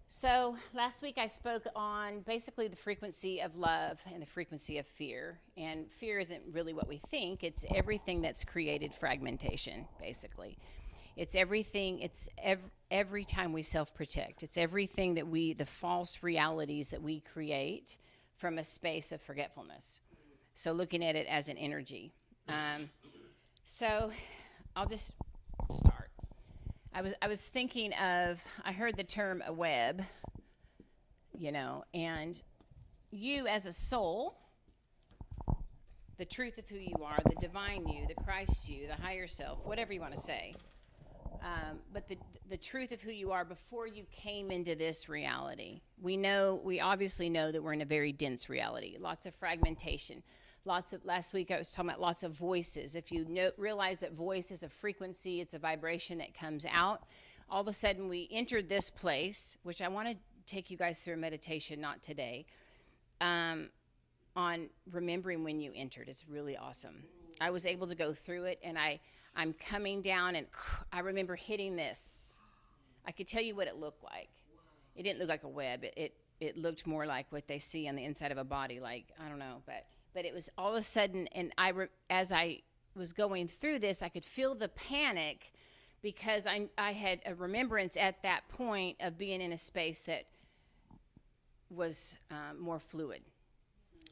So last week I spoke on basically the frequency of love and the frequency of fear. And fear isn't really what we think. It's everything that's created fragmentation, basically. It's everything, every time we self-protect. It's everything that the false realities that we create from a space of forgetfulness. So looking at it as an energy. So I'll just start. I was thinking of, I heard the term a web, and you as a soul, the truth of who you are, the divine you, the Christ you, the higher self, whatever you want to say. But the truth of who you are before you came into this reality. We obviously know that we're in a very dense reality, lots of fragmentation. Last week I was talking about lots of voices. If you realize that voice is a frequency, it's a vibration that comes out, all of a sudden we entered this place, which I want to take you guys through a meditation, not today, on remembering when you entered. It's really awesome. I was able to go through it, and I'm coming down, and I remember hitting this. I could tell you what it looked like. It didn't look like a web. It looked more like what they see on the inside of a body, like, I don't know, but it was all of a sudden, and as I was going through this, I could feel the panic because I had a remembrance at that point of being in a space that was more fluid,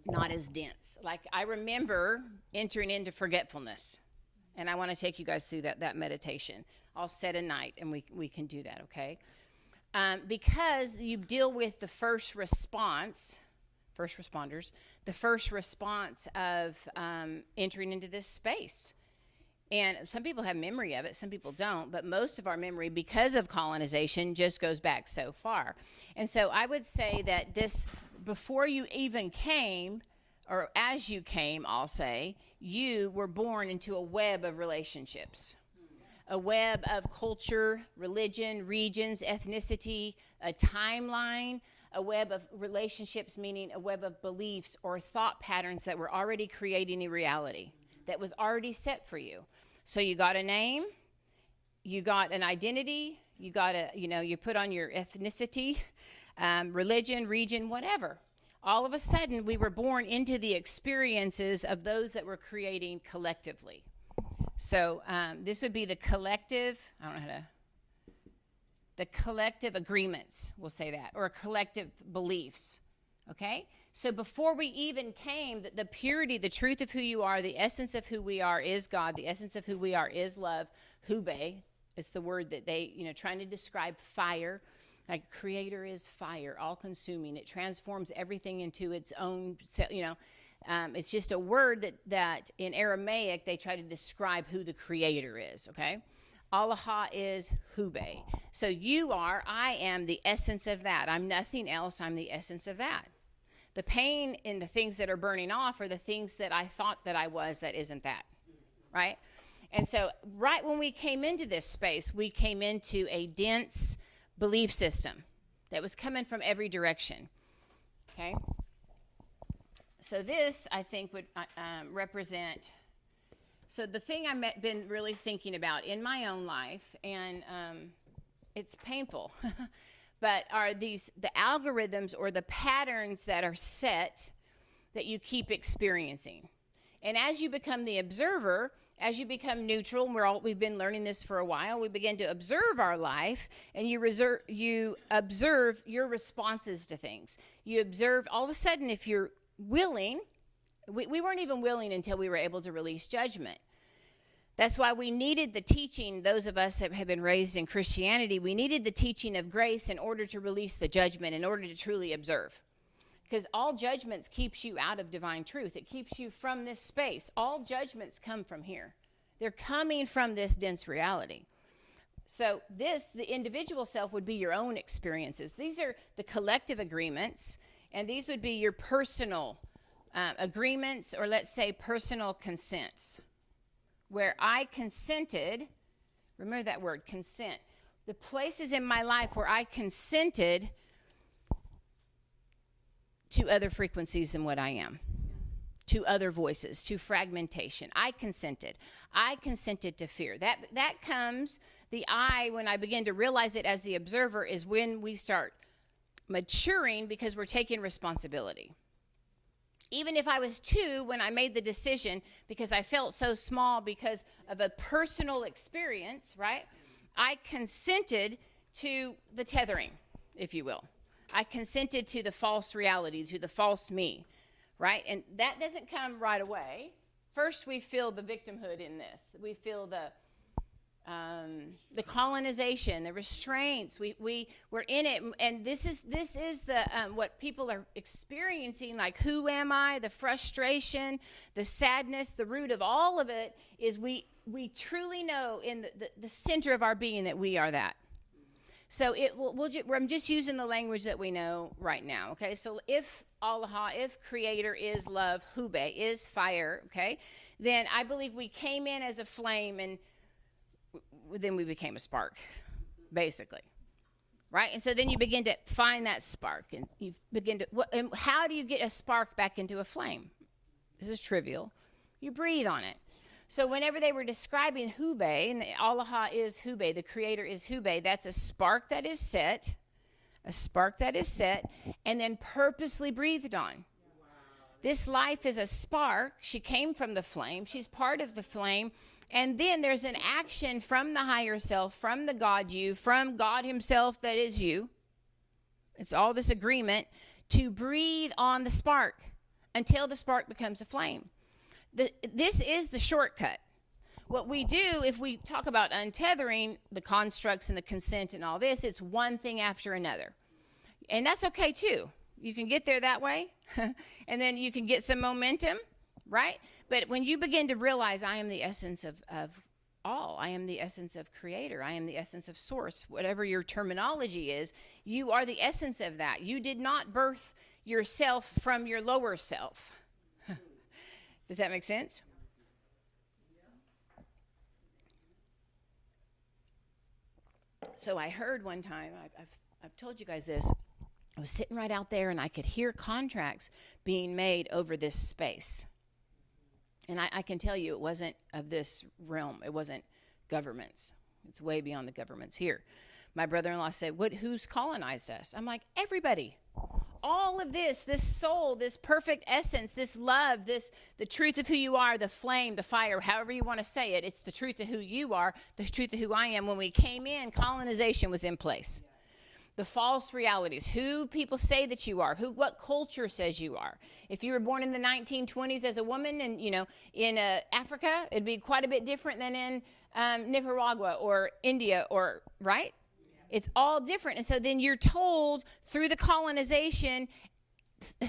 not as dense. Like, I remember entering into forgetfulness, and I want to take you guys through that meditation. I'll set a night, and we can do that, okay? Because you deal with the first responders, the first response of entering into this space. And some people have memory of it, some people don't, but most of our memory, because of colonization, just goes back so far. And so I would say that this, before you even came, or as you came, I'll say, you were born into a web of relationships. A web of culture, religion, regions, ethnicity, a timeline, a web of relationships, meaning a web of beliefs or thought patterns that were already creating a reality that was already set for you. So you got a name, you got an identity, you got you put on your ethnicity, religion, region, whatever. All of a sudden, we were born into the experiences of those that were creating collectively. So this would be the collective, I don't know how to, the collective agreements, we'll say that, or collective beliefs, okay? So before we even came, the purity, the truth of who you are, the essence of who we are is God, the essence of who we are is love, hube, it's the word that they, trying to describe fire, like creator is fire, all-consuming. It transforms everything into its own, it's just a word that in Aramaic, they try to describe who the creator is, okay? Allah is hube. So I am the essence of that. I'm nothing else. I'm the essence of that. The pain in the things that are burning off are the things that I thought that I was that isn't that, right? And so right when we came into this space, we came into a dense belief system that was coming from every direction, okay? So this, I think, would represent, so the thing I've been really thinking about in my own life, and it's painful, but are the algorithms or the patterns that are set that you keep experiencing. And as you become the observer, as you become neutral, and we've been learning this for a while, we begin to observe our life, and you observe your responses to things. You observe, all of a sudden, if you're willing, we weren't even willing until we were able to release judgment. That's why we needed the teaching, those of us that have been raised in Christianity, we needed the teaching of grace in order to release the judgment, in order to truly observe. Because all judgments keeps you out of divine truth. It keeps you from this space. All judgments come from here. They're coming from this dense reality. So the individual self would be your own experiences. These are the collective agreements, and these would be your personal agreements, or let's say personal consents, where I consented. Remember that word, consent. The places in my life where I consented to other frequencies than what I am, to other voices, to fragmentation. I consented to fear. That comes, when I begin to realize it as the observer, is when we start maturing because we're taking responsibility. Even if I was 2 when I made the decision, because I felt so small because of a personal experience, right? I consented to the tethering, if you will. I consented to the false reality, to the false me, right? And that doesn't come right away. First, we feel the victimhood in this. We feel the colonization, the restraints. We're in it, and this is the what people are experiencing. Like, who am I? The frustration, the sadness, the root of all of it is we truly know in the center of our being that we are that. So I'm just using the language that we know right now. Okay, so if Allah, if Creator is love, Hube is fire. Okay, then I believe we came in as a flame and then we became a spark, basically, right? And so then you begin to find that spark, and you begin to, and how do you get a spark back into a flame? This is trivial. You breathe on it. So whenever they were describing Hube, and Allah is Hube, the Creator is Hube, that's a spark that is set, and then purposely breathed on. This life is a spark. She came from the flame. She's part of the flame. And then there's an action from the higher self, from the God you, from God himself that is you. It's all this agreement to breathe on the spark until the spark becomes a flame. This is the shortcut. What we do, if we talk about untethering, the constructs and the consent and all this, it's one thing after another. And that's okay too. You can get there that way, and then you can get some momentum, right? But when you begin to realize I am the essence of all, I am the essence of Creator, I am the essence of Source, whatever your terminology is, you are the essence of that. You did not birth yourself from your lower self. Does that make sense? So I heard one time, I've told you guys this, I was sitting right out there and I could hear contracts being made over this space. And I can tell you it wasn't of this realm. It wasn't governments. It's way beyond the governments here. My brother-in-law said, who's colonized us? I'm like, everybody. All of this soul, this perfect essence, this love, the truth of who you are, the flame, the fire, however you want to say it, it's the truth of who you are, the truth of who I am. When we came in, colonization was in place. The false realities, who people say that you are, what culture says you are. If you were born in the 1920s as a woman and, in Africa, it'd be quite a bit different than in Nicaragua or India right? It's all different. And so then you're told through the colonization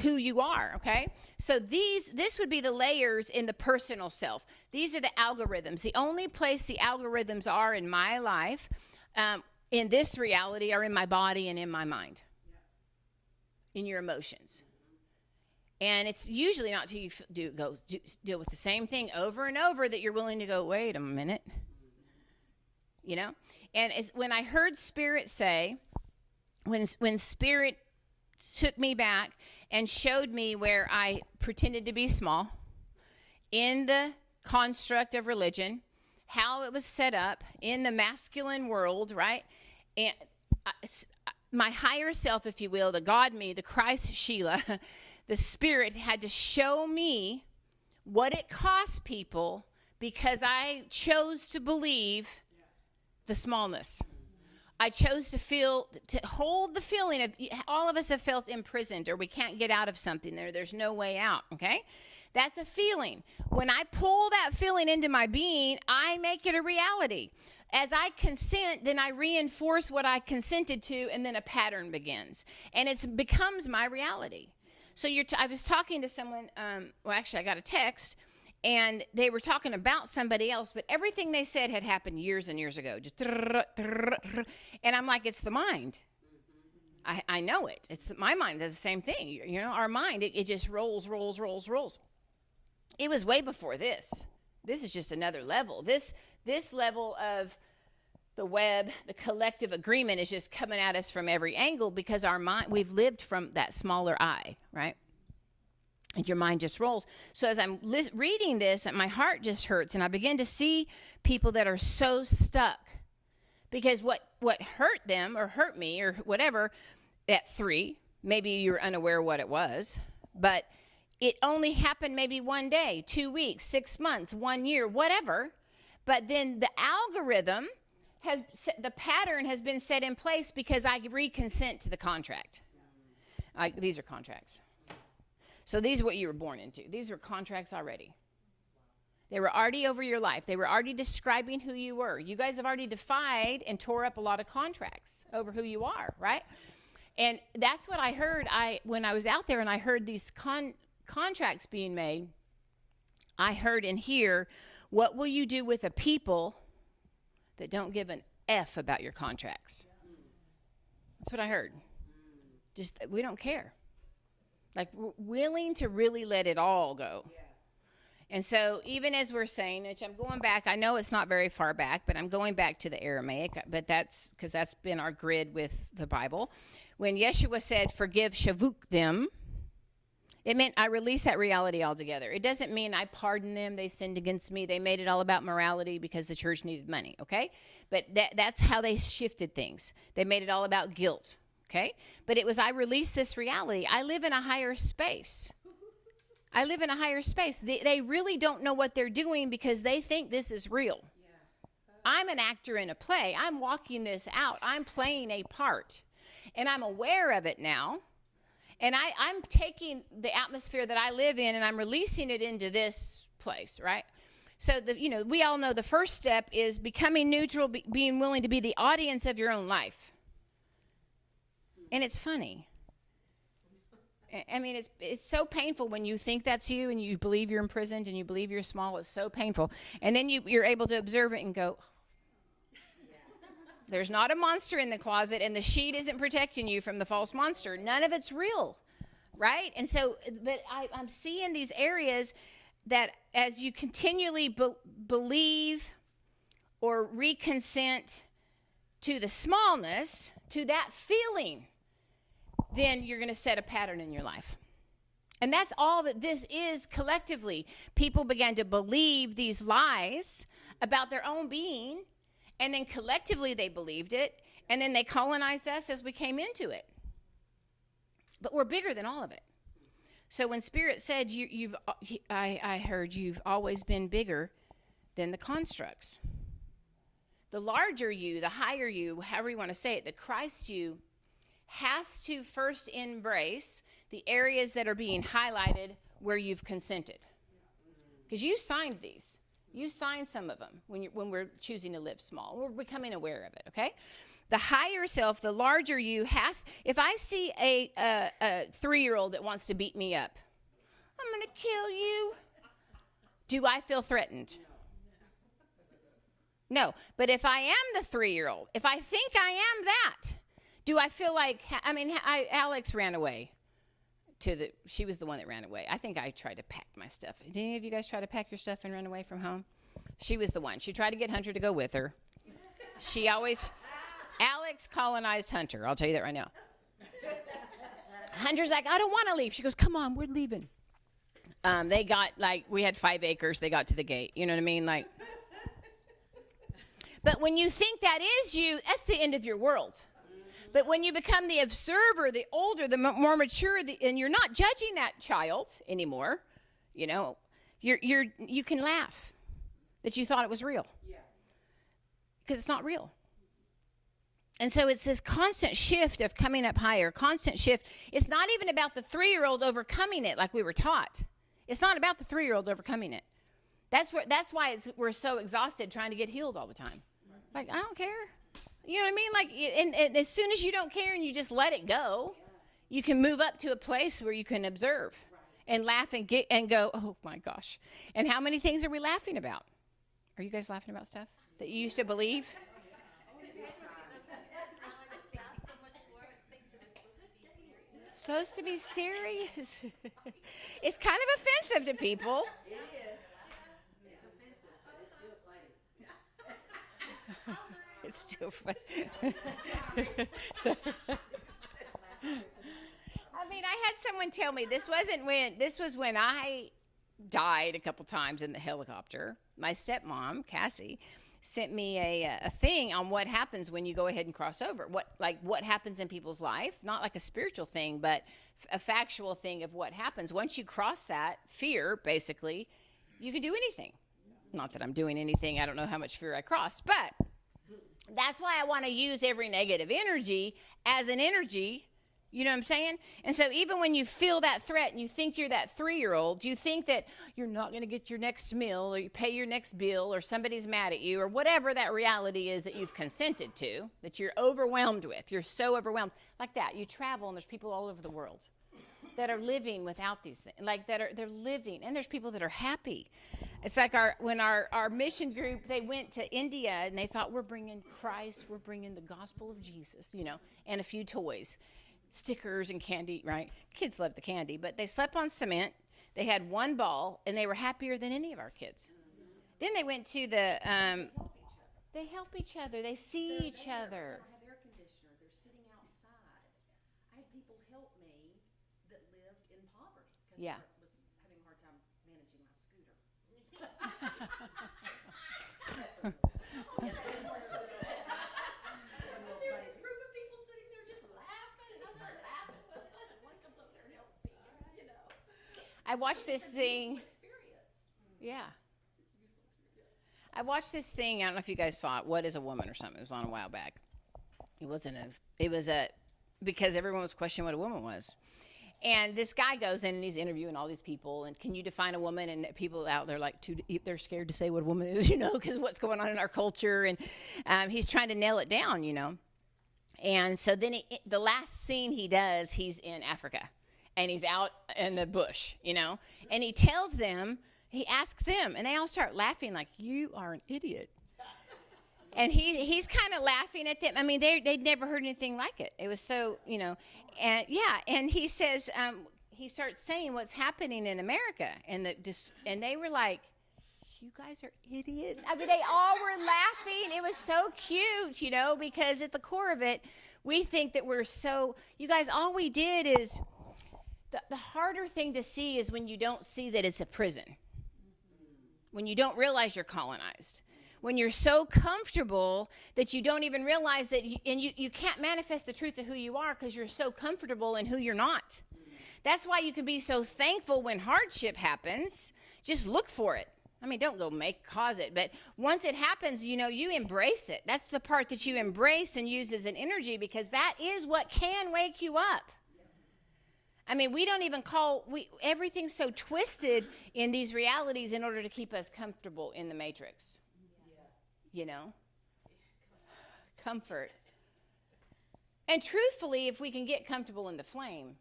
who you are, okay? So this would be the layers in the personal self. These are the algorithms. The only place the algorithms are in my life, in this reality, are in my body and in my mind, in your emotions. And it's usually not till you deal with the same thing over and over that you're willing to go, wait a minute, And it's when I heard Spirit say, when Spirit took me back and showed me where I pretended to be small in the construct of religion, how it was set up in the masculine world, right? And my higher self, if you will, the God me, the Christ Sheila, the Spirit had to show me what it cost people because I chose to believe the smallness. I chose to hold the feeling of, all of us have felt imprisoned or we can't get out of something. There's no way out, okay? That's a feeling. When I pull that feeling into my being, I make it a reality. As I consent, then I reinforce what I consented to, and then a pattern begins. And it becomes my reality. So I was talking to someone, actually I got a text, and they were talking about somebody else, but everything they said had happened years and years ago. And I'm like, it's the mind. I know it. My mind does the same thing. Our mind, it just rolls. It was way before this. This is just another level. This level of the web, the collective agreement is just coming at us from every angle because our mind, we've lived from that smaller I, right? And your mind just rolls. So as I'm reading this, my heart just hurts, and I begin to see people that are so stuck because what hurt them or hurt me or whatever, at 3. Maybe you're unaware what it was, but it only happened maybe one day, 2 weeks, 6 months, 1 year, whatever. But then the algorithm the pattern has been set in place because I reconsent to the contract. These are contracts. So these are what you were born into. These were contracts already. They were already over your life. They were already describing who you were. You guys have already defied and tore up a lot of contracts over who you are, right? And that's what I heard when I was out there and I heard these contracts being made. I heard and hear, what will you do with a people that don't give an F about your contracts? That's what I heard. Just, we don't care. Like, we're willing to really let it all go. And so even as we're saying, which I'm going back, I know it's not very far back, but I'm going back to the Aramaic, but that's because that's been our grid with the Bible. When Yeshua said, forgive shavuk them, it meant I release that reality altogether. It doesn't mean I pardon them. They sinned against me. They made it all about morality because the church needed money, okay? But that's how they shifted things. They made it all about guilt, okay? But it was I release this reality. I live in a higher space. I live in a higher space. They really don't know what they're doing because they think this is real. I'm an actor in a play. I'm walking this out. I'm playing a part. And I'm aware of it now. And I'm taking the atmosphere that I live in and I'm releasing it into this place, right? So, we all know the first step is becoming neutral, being willing to be the audience of your own life. And it's funny. I mean, it's so painful when you think that's you and you believe you're imprisoned and you believe you're small. It's so painful. And then you're able to observe it and go, there's not a monster in the closet, and the sheet isn't protecting you from the false monster. None of it's real, right? And so, but I'm seeing these areas that as you continually believe or reconsent to the smallness, to that feeling, then you're going to set a pattern in your life. And that's all that this is collectively. People began to believe these lies about their own being. And then collectively they believed it, and then they colonized us as we came into it. But we're bigger than all of it. So when Spirit said, I heard you've always been bigger than the constructs. The larger you, the higher you, however you want to say it, the Christ you has to first embrace the areas that are being highlighted where you've consented. Because you signed these. You sign some of them when we're choosing to live small. We're becoming aware of it, okay? The higher self, the larger you has. If I see a 3-year-old that wants to beat me up, I'm going to kill you. Do I feel threatened? No. But if I am the 3-year-old, if I think I am that, do I feel like, Alex ran away. She was the one that ran away. I think I tried to pack my stuff. Did any of you guys try to pack your stuff and run away from home? She was the one. She tried to get Hunter to go with her. Alex colonized Hunter. I'll tell you that right now. Hunter's like, I don't want to leave. She goes, come on, we're leaving. They got, we had 5 acres. They got to the gate. You know what I mean? But when you think that is you, that's the end of your world. But when you become the observer, the older, the more mature, and you're not judging that child anymore, you can laugh that you thought it was real. Because it's not real. And so it's this constant shift of coming up higher, constant shift. It's not even about the 3-year-old overcoming it like we were taught. It's not about the 3-year-old overcoming it. That's why we're so exhausted trying to get healed all the time. I don't care. You know what I mean? And as soon as you don't care and you just let it go, you can move up to a place where you can observe and laugh and go, oh my gosh. And how many things are we laughing about? Are you guys laughing about stuff that you used to believe? Supposed to be serious? It's kind of offensive to people. It is. It's offensive, but it's still funny. It's still funny. I had someone tell me this was when I died a couple times in the helicopter. My stepmom, Cassie, sent me a thing on what happens when you go ahead and cross over. What happens in people's life, not like a spiritual thing, but a factual thing of what happens. Once you cross that fear, basically, you can do anything. Not that I'm doing anything. I don't know how much fear I crossed, but that's why I want to use every negative energy as an energy. You know what I'm saying? And so even when you feel that threat and you think you're that 3-year-old, you think that you're not going to get your next meal or you pay your next bill or somebody's mad at you or whatever that reality is that you've consented to, that you're overwhelmed with. You're so overwhelmed. Like that. You travel and there's people all over the world that are living without these things. Like they're living. And there's people that are happy. It's like when our mission group, they went to India and they thought, we're bringing Christ, we're bringing the gospel of Jesus, and a few toys. Stickers and candy, right? Kids love the candy, but they slept on cement. They had one ball, and they were happier than any of our kids. Then they went to the, they help each other. They see each other. They don't have air conditioner. They're sitting outside. I had people help me that lived in poverty because Yeah. I was having a hard time managing my scooter. There's this group of people sitting there just laughing, and I started laughing with them, and one comes over there and helps me, I watched this thing. Experience. Yeah. I watched this thing. I don't know if you guys saw it. What is a woman or something? It was on a while back. It was because everyone was questioning what a woman was. And this guy goes in and he's interviewing all these people. And can you define a woman? And people out there they're scared to say what a woman is, because what's going on in our culture. And he's trying to nail it down, And so then the last scene he does, he's in Africa. And he's out in the bush, And he tells them, he asks them, and they all start laughing like, you are an idiot. And he's kind of laughing at them. I mean, they'd never heard anything like it. It was so, and yeah. And he says, he starts saying what's happening in America. And they were like, you guys are idiots. I mean, they all were laughing. It was so cute, because at the core of it, we think that you guys, all we did is, the harder thing to see is when you don't see that it's a prison. When you don't realize you're colonized. When you're so comfortable that you don't even realize that, you can't manifest the truth of who you are because you're so comfortable in who you're not. That's why you can be so thankful when hardship happens. Just look for it. I mean, don't go cause it, but once it happens, you embrace it. That's the part that you embrace and use as an energy because that is what can wake you up. I mean, we don't even everything's so twisted in these realities in order to keep us comfortable in the matrix. Comfort. And truthfully, if we can get comfortable in the flame,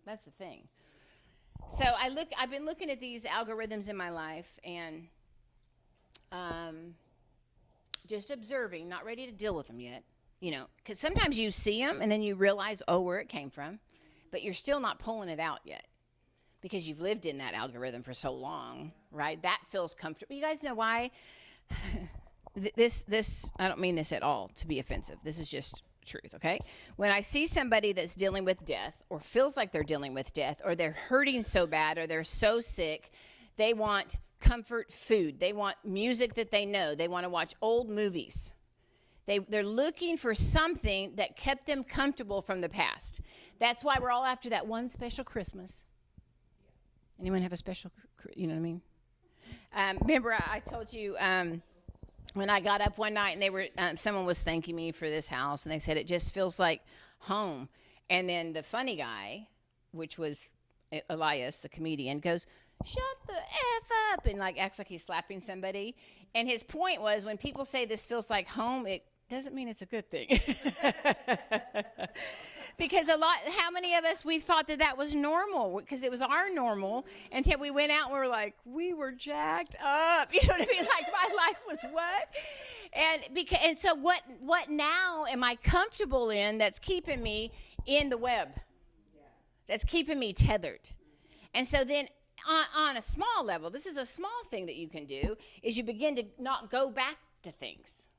that's the thing. So I've been looking at these algorithms in my life and just observing, not ready to deal with them yet, because sometimes you see them and then you realize, where it came from, but you're still not pulling it out yet because you've lived in that algorithm for so long, right? That feels comfortable. You guys know why? This I don't mean this at all to be offensive. This is just truth, okay? When I see somebody that's dealing with death or feels like they're dealing with death or they're hurting so bad or they're so sick, they want comfort food. They want music that they know. They want to watch old movies. They're looking for something that kept them comfortable from the past. That's why we're all after that one special Christmas. Anyone have a special, you know what I mean? Remember I told you when I got up one night and they were someone was thanking me for this house and they said it just feels like home. And then the funny guy, which was Elias, the comedian, goes, shut the F up, and acts like he's slapping somebody. And his point was when people say this feels like home, it doesn't mean it's a good thing. Because how many of us, we thought that was normal because it was our normal until we went out and we were like, we were jacked up. You know what I mean? Like my life was what? And so what now am I comfortable in that's keeping me in the web? That's keeping me tethered. And so then on a small level, this is a small thing that you can do, is you begin to not go back to things.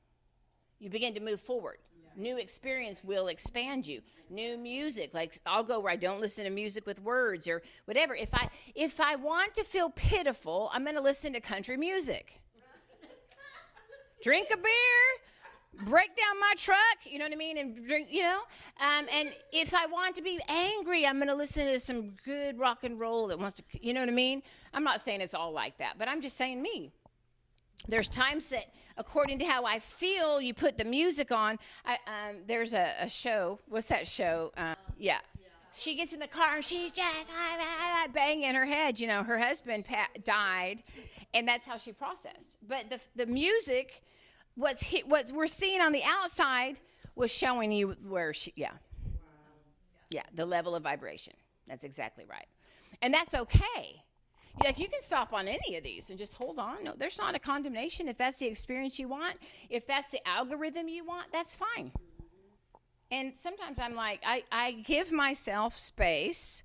You begin to move forward. New experience will expand you. New music, I'll go where I don't listen to music with words or whatever. If I want to feel pitiful, I'm going to listen to country music. drink a beer, break down my truck, you know what I mean, and drink, and if I want to be angry, I'm going to listen to some good rock and roll that wants to, you know what I mean? I'm not saying it's all like that, but I'm just saying me. There's times that, according to how I feel, you put the music on. There's a show. What's that show? Yeah. She gets in the car and she's just banging in her head. You know, her husband died, and that's how she processed. But the music, what we're seeing on the outside was showing you where the level of vibration. That's exactly right. And that's okay. Like, you can stop on any of these and just hold on. No, there's not a condemnation. If that's the experience you want, if that's the algorithm you want, that's fine. And sometimes I'm like, I give myself space.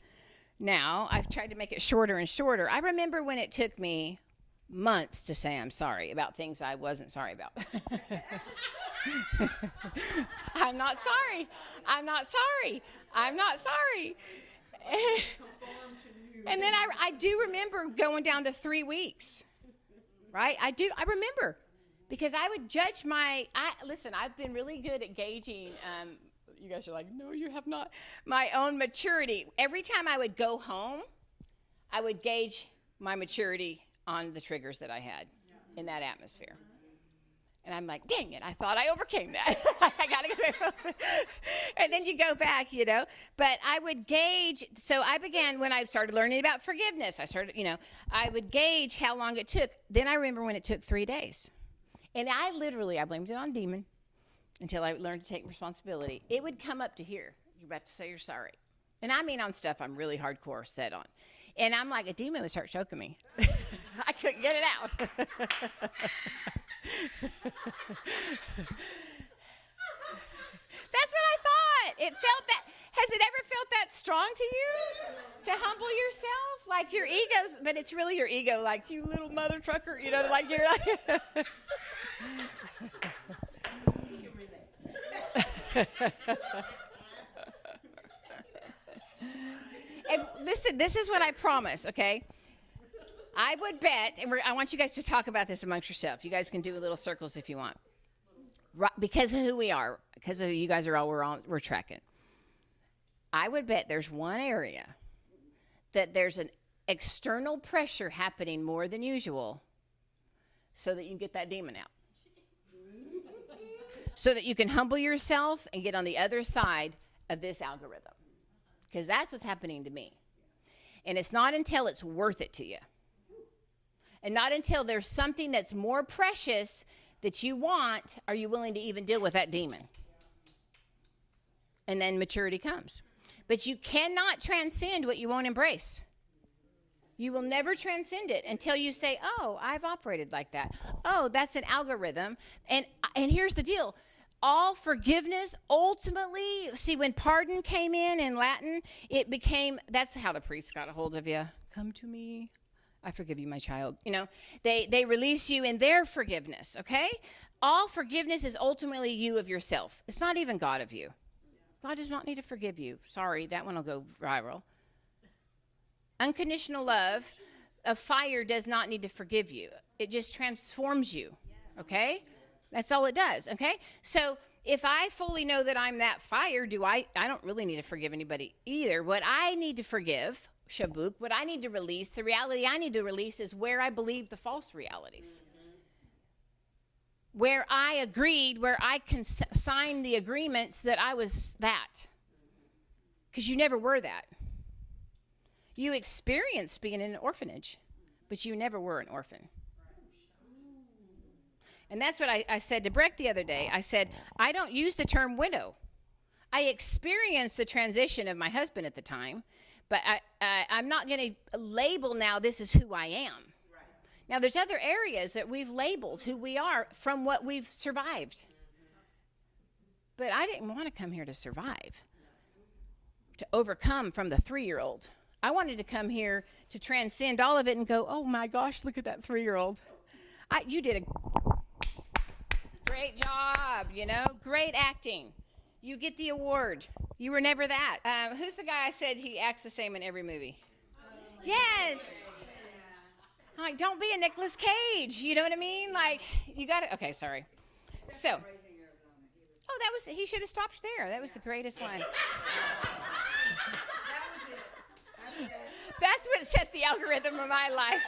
Now, I've tried to make it shorter and shorter. I remember when it took me months to say I'm sorry about things I wasn't sorry about. I'm not sorry. I'm not sorry. I'm not sorry. And then I do remember going down to 3 weeks, right? I remember, because I would judge listen, I've been really good at gauging, you guys are like, no, you have not, my own maturity. Every time I would go home, I would gauge my maturity on the triggers that I had in that atmosphere. And I'm like, dang it, I thought I overcame that. I got to go back. And then you go back, But I would gauge. So I began, when I started learning about forgiveness, I would gauge how long it took. Then I remember when it took 3 days. And I blamed it on demon until I learned to take responsibility. It would come up to here. You're about to say you're sorry. And I mean on stuff I'm really hardcore set on. And I'm like, a demon would start choking me. I couldn't get it out. That's what I thought. It felt that. Has it ever felt that strong to you? To humble yourself? Like your ego's, but it's really your ego, like, you little mother trucker, like you're like. And listen, this is what I promise, okay? I would bet, and I want you guys to talk about this amongst yourself. You guys can do little circles if you want. Right, because of who we are, because of you guys are all we're tracking. I would bet there's one area that there's an external pressure happening more than usual, so that you can get that demon out. So that you can humble yourself and get on the other side of this algorithm. Because that's what's happening to me. And it's not until it's worth it to you. And not until there's something that's more precious that you want, are you willing to even deal with that demon. And then maturity comes. But you cannot transcend what you won't embrace. You will never transcend it until you say, oh, I've operated like that. Oh, that's an algorithm. And here's the deal. All forgiveness ultimately, see, when pardon came in Latin, it became, that's how the priest got a hold of you. Come to me. I forgive you, my child. They release you in their forgiveness, okay? All forgiveness is ultimately you of yourself. It's not even God of you. God does not need to forgive you. Sorry, that one will go viral. Unconditional love, a fire does not need to forgive you. It just transforms you, okay? That's all it does, okay? So if I fully know that I'm that fire, I don't really need to forgive anybody either. What I need to forgive, Shabuk, what I need to release, the reality I need to release is where I believe the false realities. Where I agreed, where I signed the agreements that I was that. Because you never were that. You experienced being in an orphanage, but you never were an orphan. And that's what I said to Breck the other day. I said, I don't use the term widow. I experienced the transition of my husband at the time, but I'm not going to label now this is who I am. Right. Now, there's other areas that we've labeled who we are from what we've survived. But I didn't want to come here to survive, to overcome from the 3-year-old. I wanted to come here to transcend all of it and go, oh my gosh, look at that 3-year-old. You did a great job, great acting. You get the award. You were never that. Who's the guy I said he acts the same in every movie? Yes. I'm like, don't be a Nicolas Cage. You know what I mean? Like, you got to, okay, sorry. So, he should have stopped there. That was the greatest one. That's what set the algorithm of my life.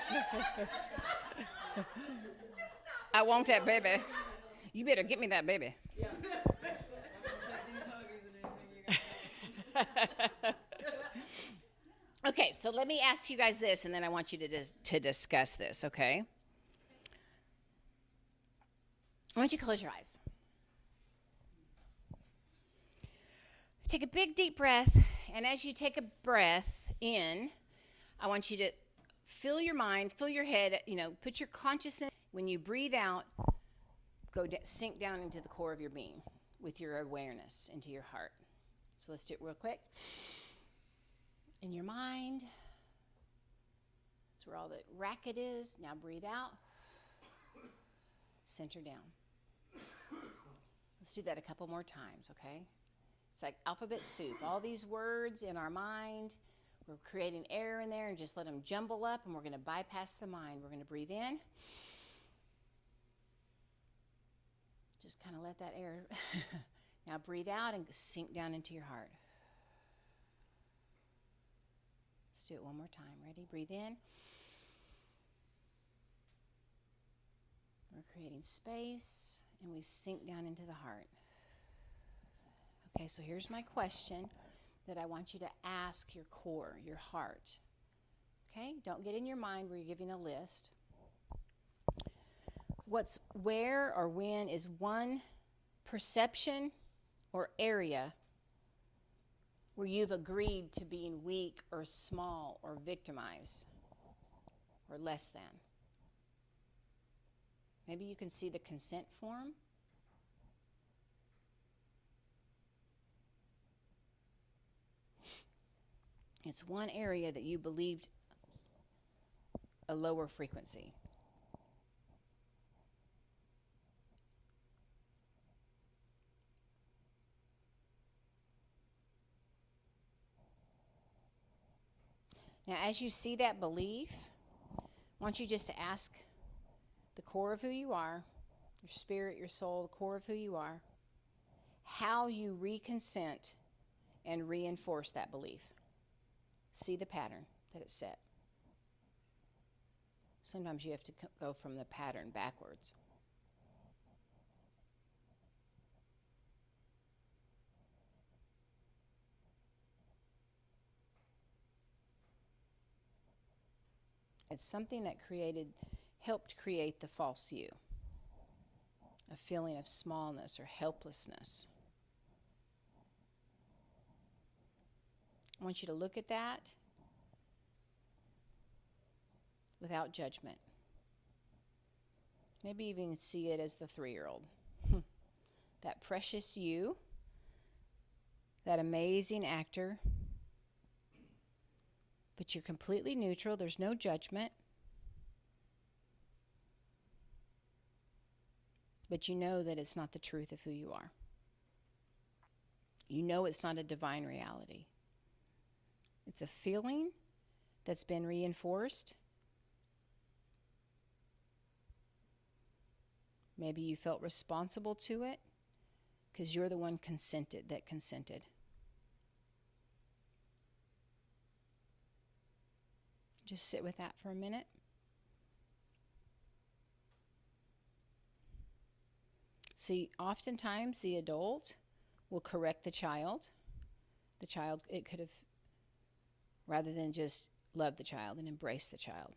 I want that baby. You better get me that baby. Yeah. Okay, so let me ask you guys this, and then I want you to discuss this, okay? I want you to close your eyes. Take a big, deep breath, and as you take a breath in, I want you to fill your mind, fill your head, put your consciousness. When you breathe out, sink down into the core of your being with your awareness into your heart. So let's do it real quick. In your mind, that's where all the racket is. Now breathe out, center down. Let's do that a couple more times, okay? It's like alphabet soup. All these words in our mind, we're creating air in there and just let them jumble up, and we're going to bypass the mind. We're going to breathe in. Just kind of let that air. Now breathe out and sink down into your heart. Let's do it one more time. Ready? Breathe in. We're creating space, and we sink down into the heart. Okay, so here's my question that I want you to ask your core, your heart. Okay? Don't get in your mind where you're giving a list. Where or when is one perception or area where you've agreed to being weak or small or victimized or less than? Maybe you can see the consent form. It's one area that you believed a lower frequency. Now, as you see that belief, I want you just to ask the core of who you are, your spirit, your soul, the core of who you are, how you reconsent and reinforce that belief. See the pattern that it's set. Sometimes you have to go from the pattern backwards. It's something that helped create the false you, a feeling of smallness or helplessness. I want you to look at that without judgment. Maybe even see it as the 3-year-old. That precious you, that amazing actor, but you're completely neutral. There's no judgment. But you know that it's not the truth of who you are. You know it's not a divine reality. It's a feeling that's been reinforced. Maybe you felt responsible to it because you're the one that consented. Just sit with that for a minute. See, oftentimes the adult will correct the child. The child, it could have, rather than just love the child and embrace the child.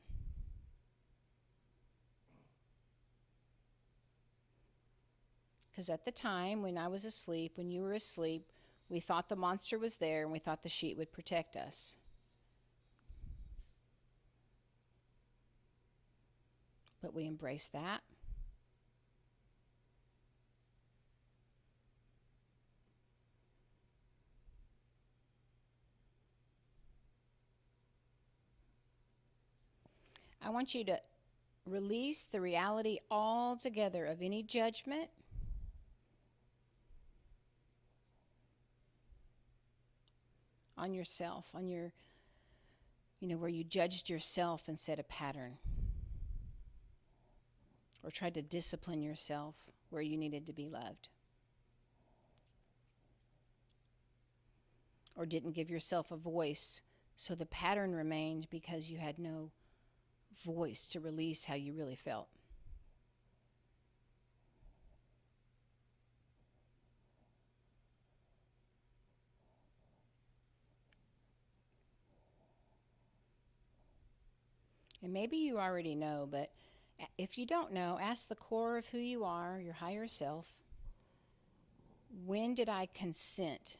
Because at the time when I was asleep, when you were asleep, we thought the monster was there and we thought the sheet would protect us. But we embraced that. I want you to release the reality altogether of any judgment, on yourself, on your, where you judged yourself and set a pattern. or tried to discipline yourself where you needed to be loved, or didn't give yourself a voice, so the pattern remained because you had no voice to release how you really felt. And maybe you already know, but if you don't know, ask the core of who you are, your higher self. When did I consent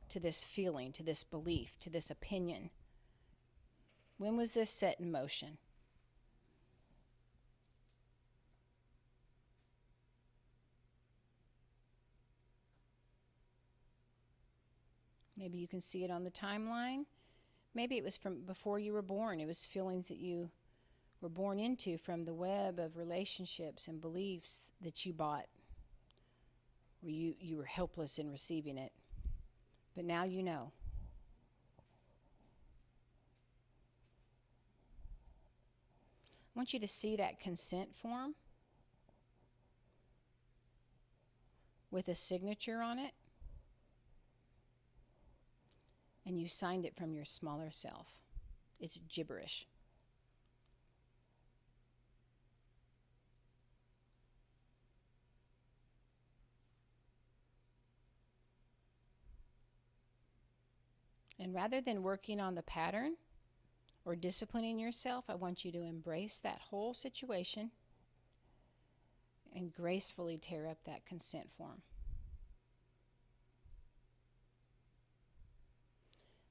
to this feeling, to this belief, to this opinion? When was this set in motion? Maybe you can see it on the timeline. Maybe it was from before you were born. It was feelings that you were born into from the web of relationships and beliefs that you bought, where you were helpless in receiving it. But now you know. I want you to see that consent form with a signature on it, and you signed it from your smaller self. It's gibberish. And rather than working on the pattern or disciplining yourself, I want you to embrace that whole situation and gracefully tear up that consent form.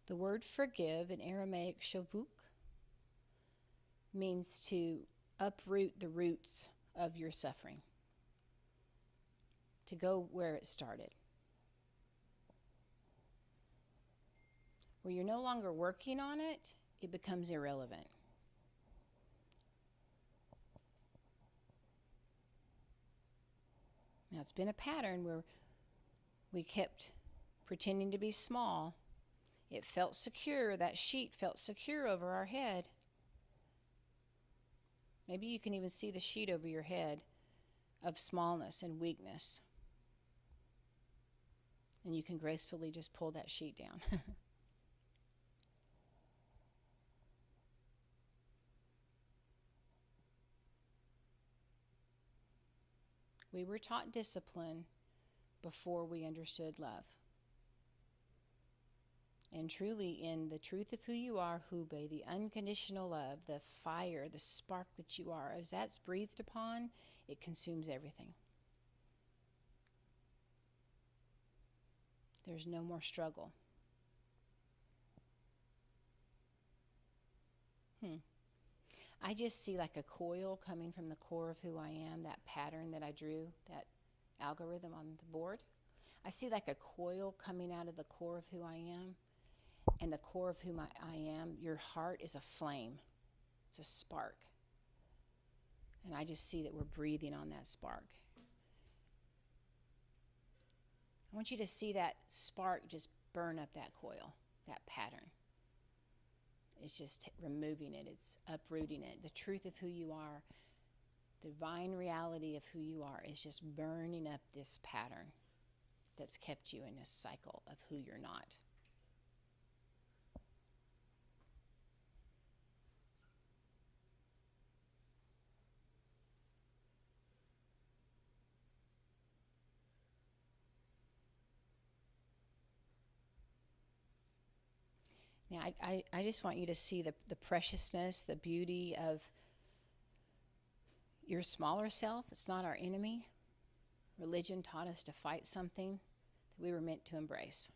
The word forgive in Aramaic, shavuk, means to uproot the roots of your suffering, to go where it started. Where you're no longer working on it, it becomes irrelevant. Now, it's been a pattern where we kept pretending to be small. It felt secure. That sheet felt secure over our head. Maybe you can even see the sheet over your head of smallness and weakness. And you can gracefully just pull that sheet down. We were taught discipline before we understood love. And truly, in the truth of who you are, Hube, the unconditional love, the fire, the spark that you are, as that's breathed upon, it consumes everything. There's no more struggle. I just see like a coil coming from the core of who I am, that pattern that I drew, that algorithm on the board. I see like a coil coming out of the core of who I am. And the core of whom I am, your heart is a flame. It's a spark. And I just see that we're breathing on that spark. I want you to see that spark just burn up that coil, that pattern. It's just removing it. It's uprooting it. The truth of who you are, the divine reality of who you are is just burning up this pattern that's kept you in this cycle of who you're not. Now, I just want you to see the preciousness, the beauty of your smaller self. It's not our enemy. Religion taught us to fight something that we were meant to embrace.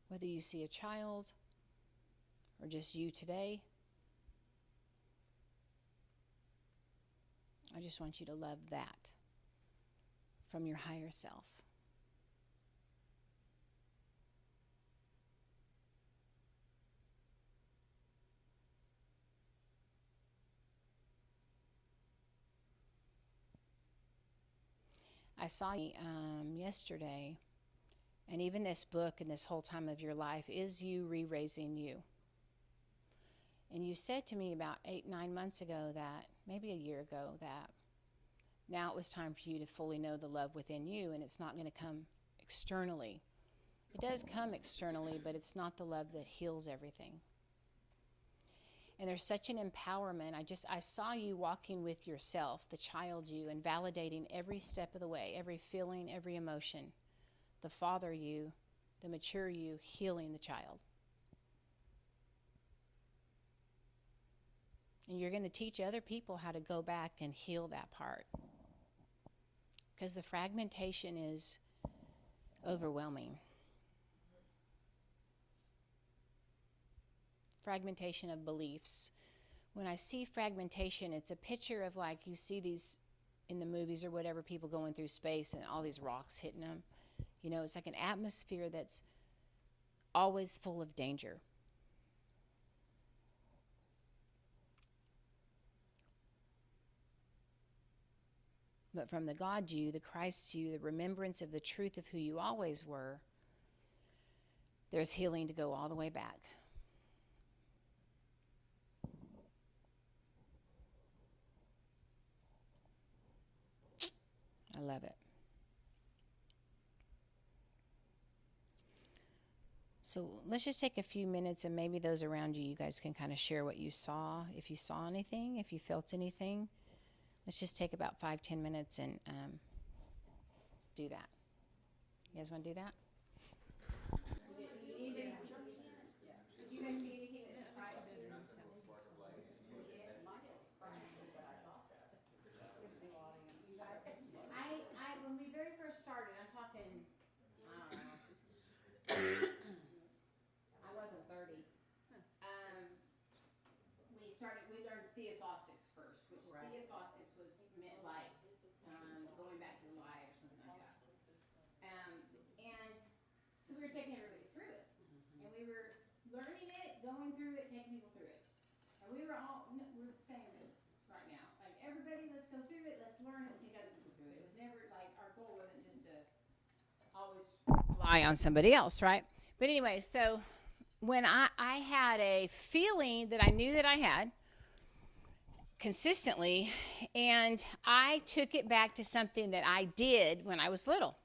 Whether you see a child or just you today, I just want you to love that from your higher self. I saw yesterday, and even this book and this whole time of your life is you re-raising you. And you said to me about 8-9 months ago that, maybe a year ago, that now it was time for you to fully know the love within you, and it's not going to come externally. It does come externally, but it's not the love that heals everything. And there's such an empowerment. I saw you walking with yourself, the child you, and validating every step of the way, every feeling, every emotion. The father you, the mature you, healing the child. And you're going to teach other people how to go back and heal that part. Because the fragmentation is overwhelming. Fragmentation of beliefs. When I see fragmentation, it's a picture of like you see these in the movies or whatever, people going through space and all these rocks hitting them. You know, it's like an atmosphere that's always full of danger. But from the God you, the Christ you, the remembrance of the truth of who you always were, there's healing to go all the way back. I love it. So let's just take a few minutes, and maybe those around you, you guys can kind of share what you saw, if you saw anything, if you felt anything. Let's just take about 5-10 minutes and do that. You guys want to do that? Did you guys see anything that surprised you? When we very first started, I'm talking, I don't know, I wasn't 30. We learned theophostics first, which theophostics was meant light, going back to the light or something like that. And so we were taking everybody through it, and we were learning it, going through it, taking people through it. And we were we're saying this right now, like everybody, let's go through it, let's learn it, and take other people through it. It was never like our goal wasn't just to always rely on somebody else, right? But anyway, so when I had a feeling that I knew that I had consistently, and I took it back to something that I did when I was little.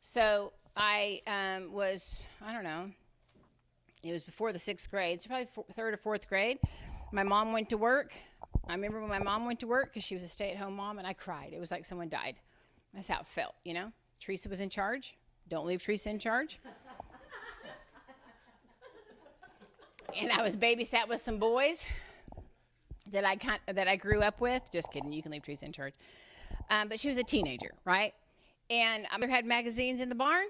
So I was, I don't know, it was before the 6th grade, so probably 3rd or 4th grade. My mom went to work. I remember when my mom went to work because she was a stay-at-home mom, and I cried. It was like someone died. That's how it felt, you know. Teresa was in charge. Don't leave Teresa in charge. And I was babysat with some boys that I grew up with. Just kidding. You can leave Teresa in charge. But she was a teenager, right? And I had magazines in the barn.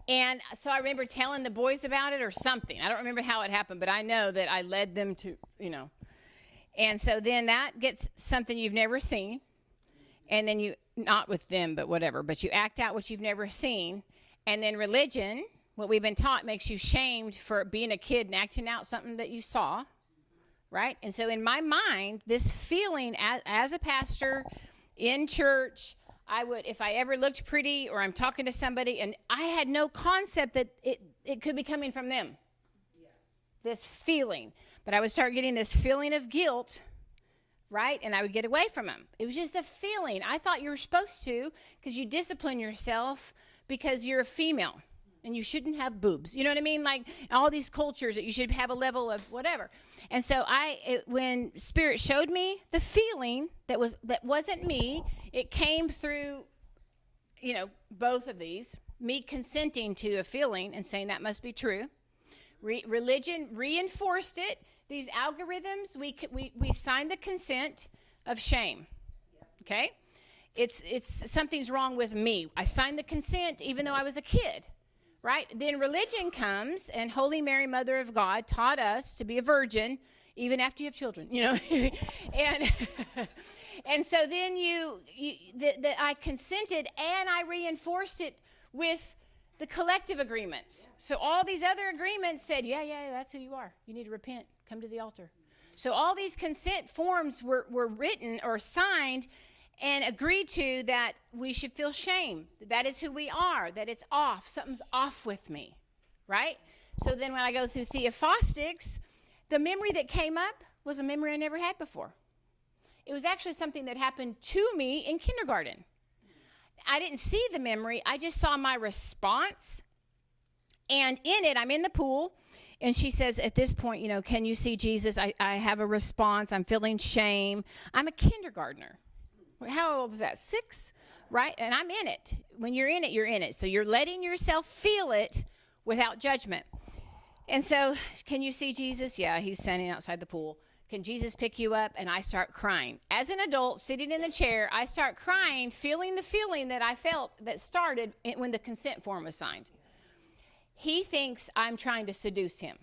And so I remember telling the boys about it or something. I don't remember how it happened, but I know that I led them to, you know. And so then that gets something you've never seen. And then you, not with them, but whatever. But you act out what you've never seen. And then religion, what we've been taught, makes you shamed for being a kid and acting out something that you saw, right? And so in my mind, this feeling as a pastor in church, I would, if I ever looked pretty or I'm talking to somebody, and I had no concept that it could be coming from them, this feeling. But I would start getting this feeling of guilt, right? And I would get away from them. It was just a feeling. I thought you were supposed to, because you discipline yourself because you're a female. And you shouldn't have boobs. You know what I mean? Like all these cultures that you should have a level of whatever. And so when Spirit showed me the feeling that wasn't me, it came through, you know, both of these, me consenting to a feeling and saying that must be true. Religion reinforced it. These algorithms, we signed the consent of shame. Okay? It's something's wrong with me. I signed the consent even though I was a kid. Right? Then religion comes, and Holy Mary, Mother of God, taught us to be a virgin even after you have children, you know. and so then I consented, and I reinforced it with the collective agreements. So all these other agreements said, yeah, that's who you are. You need to repent. Come to the altar. So all these consent forms were written or signed and agreed to that we should feel shame. That is who we are, that it's off. Something's off with me, right? So then when I go through theophostics, The memory that came up was a memory I never had before. It was actually something that happened to me in kindergarten. I didn't see the memory. I just saw my response. And in it, I'm in the pool. And she says, at this point, you know, can you see Jesus? I have a response. I'm feeling shame. I'm a kindergartner. How old is that? 6, right? And I'm in it. When you're in it, you're in it. So you're letting yourself feel it without judgment. And so, can you see Jesus? Yeah, he's standing outside the pool. Can Jesus pick you up? And I start crying. As an adult, sitting in the chair, I start crying, feeling the feeling that I felt that started when the consent form was signed. He thinks I'm trying to seduce him.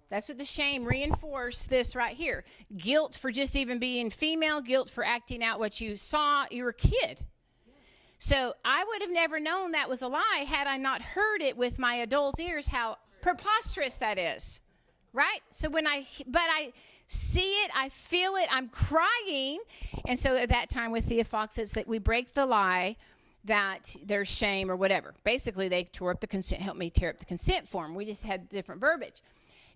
That's what the shame reinforced this right here. Guilt for just even being female, guilt for acting out what you saw. You were a kid. So I would have never known that was a lie had I not heard it with my adult ears, how preposterous that is. Right? So I see it, I feel it, I'm crying. And so at that time with Thea Fox, it's that we break the lie that there's shame or whatever. Basically, they tore up the consent, helped me tear up the consent form. We just had different verbiage.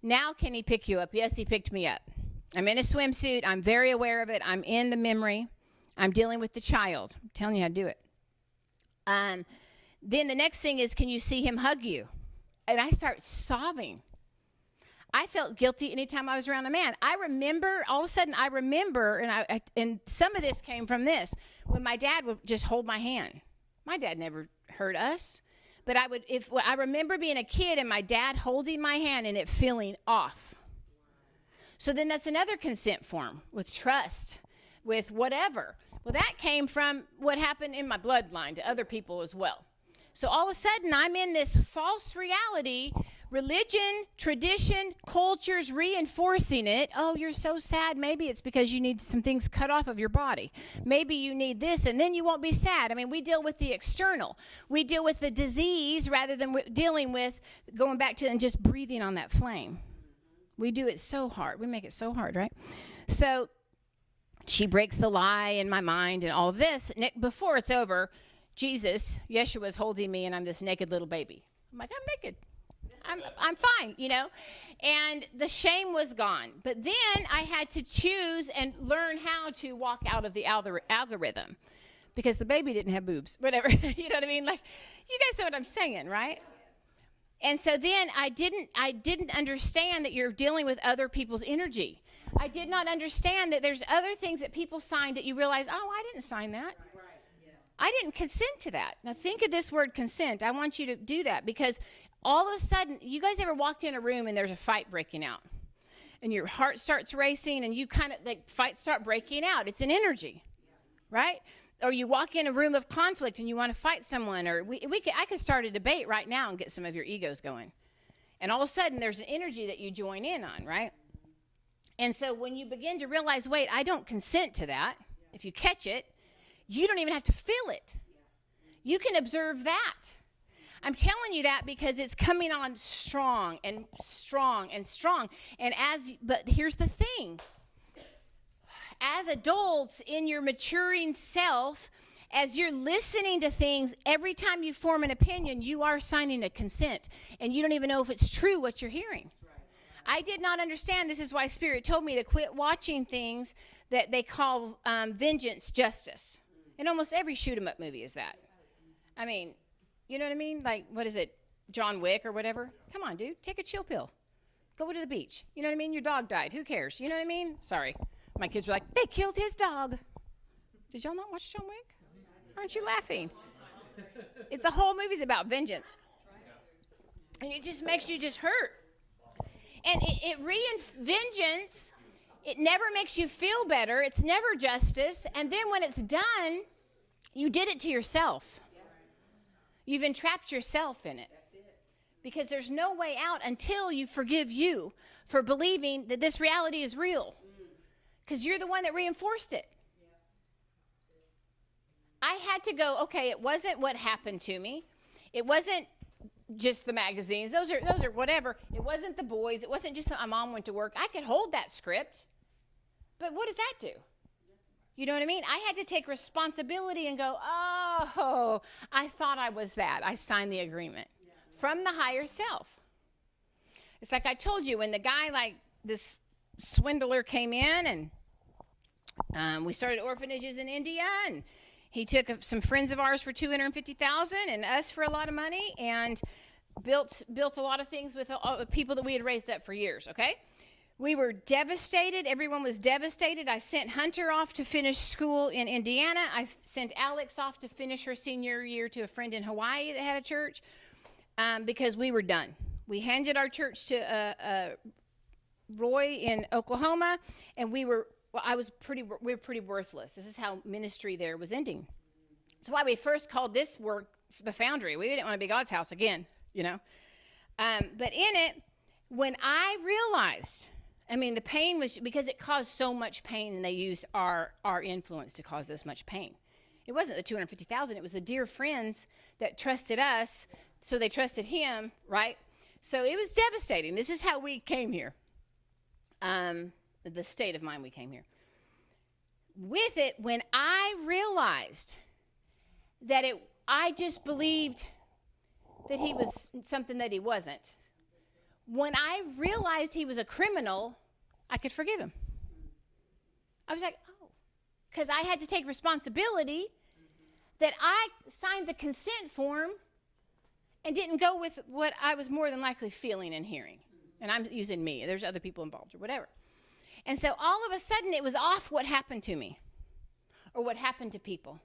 Now, can he pick you up? Yes, he picked me up. I'm in a swimsuit. I'm very aware of it. I'm in the memory. I'm dealing with the child. I'm telling you how to do it. Then the next thing is, can you see him hug you? And I start sobbing. I felt guilty anytime I was around a man. I remember, all of a sudden, and some of this came from this, when my dad would just hold my hand. My dad never hurt us, but I remember being a kid and my dad holding my hand and it feeling off. So then that's another consent form with trust, with whatever. Well, that came from what happened in my bloodline to other people as well. So all of a sudden, I'm in this false reality, religion, tradition, culture's reinforcing it. Oh, you're so sad. Maybe it's because you need some things cut off of your body. Maybe you need this, and then you won't be sad. I mean, we deal with the external. We deal with the disease rather than dealing with going back to and just breathing on that flame. We do it so hard. We make it so hard, right? So she breaks the lie in my mind and all of this. Before it's over, Yeshua is holding me, and I'm this naked little baby. I'm like, I'm naked. I'm fine, you know. And the shame was gone. But then I had to choose and learn how to walk out of the algorithm because the baby didn't have boobs, whatever. You know what I mean? Like, you guys know what I'm saying, right? And so then I didn't understand that you're dealing with other people's energy. I did not understand that there's other things that people signed that you realize, oh, I didn't sign that. I didn't consent to that. Now think of this word consent. I want you to do that because all of a sudden, you guys ever walked in a room and there's a fight breaking out? And your heart starts racing and you kind of, like, fights start breaking out. It's an energy, right? Or you walk in a room of conflict and you want to fight someone. Or I could start a debate right now and get some of your egos going. And all of a sudden, there's an energy that you join in on, right? And so when you begin to realize, wait, I don't consent to that. If you catch it, you don't even have to feel it. You can observe that. I'm telling you that because it's coming on strong and strong and strong. But here's the thing. As adults in your maturing self, as you're listening to things, every time you form an opinion, you are signing a consent. And you don't even know if it's true what you're hearing. I did not understand. This is why Spirit told me to quit watching things that they call vengeance justice. And almost every shoot-'em-up movie is that. I mean, you know what I mean? Like, what is it? John Wick or whatever? Come on, dude. Take a chill pill. Go to the beach. You know what I mean? Your dog died. Who cares? You know what I mean? Sorry. My kids were like, they killed his dog. Did y'all not watch John Wick? Aren't you laughing? The whole movie's about vengeance. And it just makes you just hurt. And vengeance, it never makes you feel better. It's never justice. And then when it's done, you did it to yourself. You've entrapped yourself in it. Because there's no way out until you forgive you for believing that this reality is real. Because you're the one that reinforced it. I had to go, okay, it wasn't what happened to me. It wasn't just the magazines. Those are whatever. It wasn't the boys. It wasn't just that my mom went to work. I could hold that script. But what does that do? You know what I mean? I had to take responsibility and go, oh, I thought I was that. I signed the agreement from the higher self. It's like I told you, when the guy, like this swindler, came in, and we started orphanages in India, and he took some friends of ours for $250,000 and us for a lot of money, and built a lot of things with all the people that we had raised up for years. Okay, we were devastated. Everyone was devastated. I sent Hunter off to finish school in Indiana. I sent Alex off to finish her senior year to a friend in Hawaii that had a church, because we were done. We handed our church to Roy in Oklahoma, and we were pretty worthless. This is how ministry there was ending. That's why we first called this work the Foundry. We didn't want to be God's house again, you know. But in it, when I realized, the pain was because it caused so much pain, and they used our influence to cause this much pain. It wasn't the $250,000. It was the dear friends that trusted us, so they trusted him, right? So it was devastating. This is how we came here. The state of mind we came here. With it, when I realized that I just believed that he was something that he wasn't. When I realized he was a criminal, I could forgive him. I was like, oh, because I had to take responsibility that I signed the consent form and didn't go with what I was more than likely feeling and hearing. And I'm using me. There's other people involved or whatever. And so all of a sudden it was off what happened to me, or what happened to people,